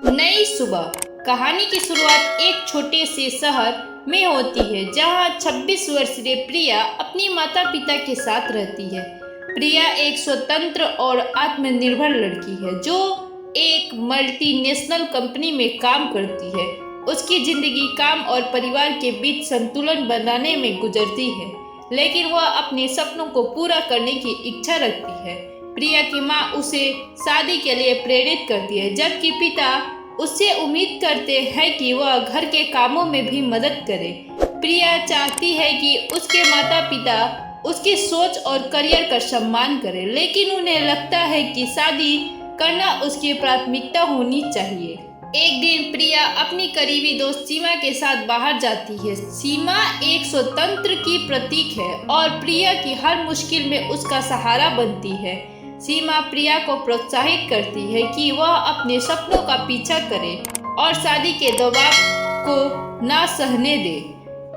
नई सुबह। कहानी की शुरुआत एक छोटे से शहर में होती है जहां 26 वर्षीय प्रिया अपनी माता पिता के साथ रहती है। प्रिया एक स्वतंत्र और आत्मनिर्भर लड़की है जो एक मल्टीनेशनल कंपनी में काम करती है। उसकी जिंदगी काम और परिवार के बीच संतुलन बनाने में गुजरती है, लेकिन वह अपने सपनों को पूरा करने की इच्छा रखती है। प्रिया की माँ उसे शादी के लिए प्रेरित करती है, जबकि पिता उससे उम्मीद करते हैं कि वह घर के कामों में भी मदद करे। प्रिया चाहती है कि उसके माता पिता उसकी सोच और करियर का सम्मान करें, लेकिन उन्हें लगता है कि शादी करना उसकी प्राथमिकता होनी चाहिए। एक दिन प्रिया अपनी करीबी दोस्त सीमा के साथ बाहर जाती है। सीमा एक स्वतंत्र की प्रतीक है और प्रिया की हर मुश्किल में उसका सहारा बनती है। सीमा प्रिया को प्रोत्साहित करती है कि वह अपने सपनों का पीछा करे और शादी के दबाव को ना सहने दे।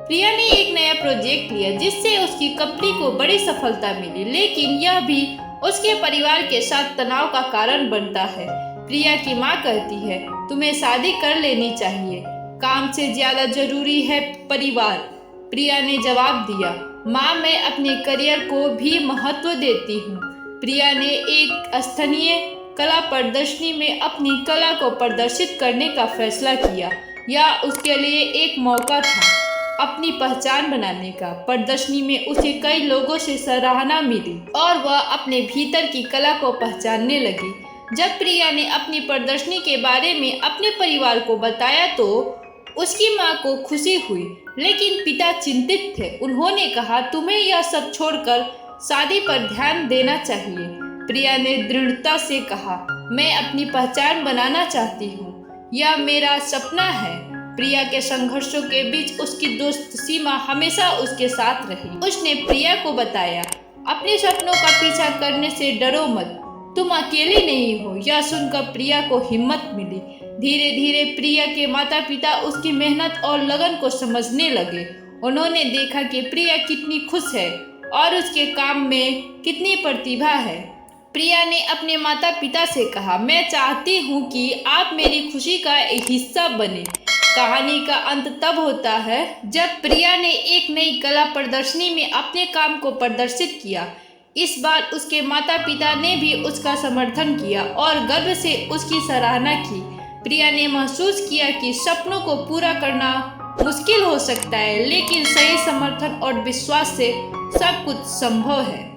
प्रिया ने एक नया प्रोजेक्ट लिया जिससे उसकी कंपनी को बड़ी सफलता मिली, लेकिन यह भी उसके परिवार के साथ तनाव का कारण बनता है। प्रिया की माँ कहती है, तुम्हें शादी कर लेनी चाहिए, काम से ज्यादा जरूरी है परिवार। प्रिया ने जवाब दिया, माँ मैं अपने करियर को भी महत्व देती हूँ। प्रिया ने एक स्थानीय कला प्रदर्शनी में अपनी कला को प्रदर्शित करने का फैसला किया। यह उसके लिए एक मौका था अपनी पहचान बनाने का। प्रदर्शनी में उसे कई लोगों से सराहना मिली और वह अपने भीतर की कला को पहचानने लगी। जब प्रिया ने अपनी प्रदर्शनी के बारे में अपने परिवार को बताया तो उसकी माँ को खुशी हुई, लेकिन पिता चिंतित थे। उन्होंने कहा, तुम्हें यह सब छोड़कर शादी पर ध्यान देना चाहिए। प्रिया ने दृढ़ता से कहा, मैं अपनी पहचान बनाना चाहती हूँ, यह मेरा सपना है। प्रिया के संघर्षों के बीच उसकी दोस्त सीमा हमेशा उसके साथ रही। उसने प्रिया को बताया, अपने सपनों का पीछा करने से डरो मत, तुम अकेली नहीं हो। यह सुनकर प्रिया को हिम्मत मिली। धीरे धीरे प्रिया के माता पिता उसकी मेहनत और लगन को समझने लगे। उन्होंने देखा कि प्रिया कितनी खुश है और उसके काम में कितनी प्रतिभा है। प्रिया ने अपने माता पिता से कहा, मैं चाहती हूँ कि आप मेरी खुशी का एक हिस्सा बने। कहानी का अंत तब होता है जब प्रिया ने एक नई कला प्रदर्शनी में अपने काम को प्रदर्शित किया। इस बार उसके माता पिता ने भी उसका समर्थन किया और गर्व से उसकी सराहना की। प्रिया ने महसूस किया कि सपनों को पूरा करना मुश्किल हो सकता है, लेकिन सही समर्थन और विश्वास से सब कुछ संभव है।